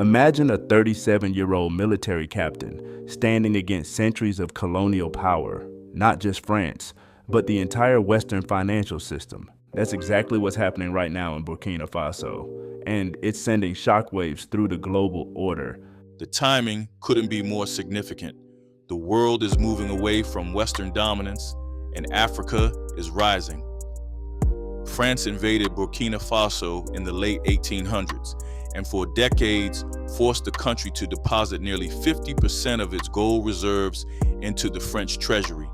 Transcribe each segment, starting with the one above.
Imagine a 37-year-old military captain standing against centuries of colonial power, not just France, but the entire Western financial system. That's exactly what's happening right now in Burkina Faso, and it's sending shockwaves through the global order. The timing couldn't be more significant. The world is moving away from Western dominance, and Africa is rising. France invaded Burkina Faso in the late 1800s, and for decades forced the country to deposit nearly 50% of its gold reserves into the French treasury.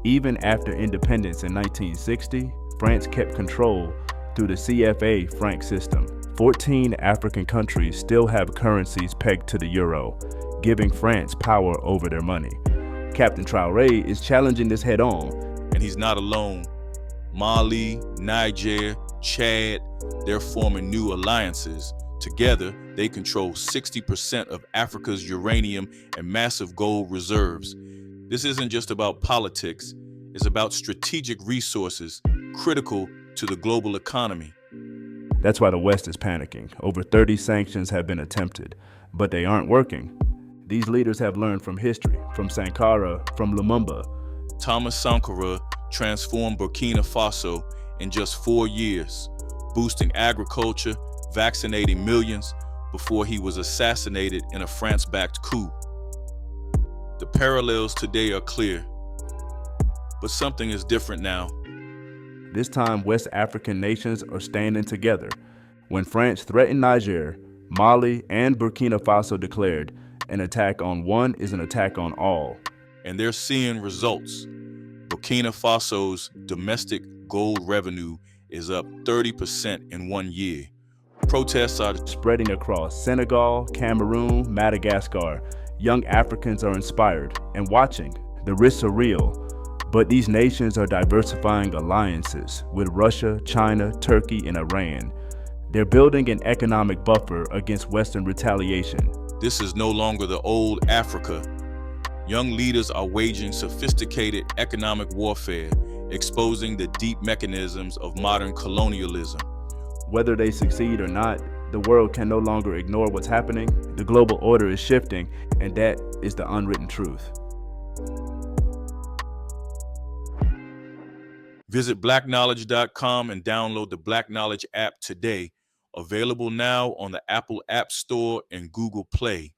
Even after independence in 1960, France kept control through the CFA franc system. 14 African countries still have currencies pegged to the euro, giving France power over their money. Captain Traoré is challenging this head on. And he's not alone. Mali, Niger, Chad, they're forming new alliances. Together, they control 60% of Africa's uranium and massive gold reserves. This isn't just about politics, it's about strategic resources critical to the global economy. That's why the West is panicking. Over 30 sanctions have been attempted, but they aren't working. These leaders have learned from history, from Sankara, from Lumumba. Thomas Sankara transformed Burkina Faso in just 4 years, boosting agriculture, vaccinating millions before he was assassinated in a France-backed coup. The parallels today are clear, but something is different now. This time, West African nations are standing together. When France threatened Niger, Mali, and Burkina Faso declared, an attack on one is an attack on all. And they're seeing results. Burkina Faso's domestic gold revenue is up 30% in 1 year. Protests are spreading across Senegal, Cameroon, Madagascar. Young Africans are inspired and watching. The risks are real. But these nations are diversifying alliances with Russia, China, Turkey, and Iran. They're building an economic buffer against Western retaliation. This is no longer the old Africa. Young leaders are waging sophisticated economic warfare, exposing the deep mechanisms of modern colonialism. Whether they succeed or not, the world can no longer ignore what's happening. The global order is shifting, and that is the unwritten truth. Visit blacknowledge.com and download the Black Knowledge app today. Available now on the Apple App Store and Google Play.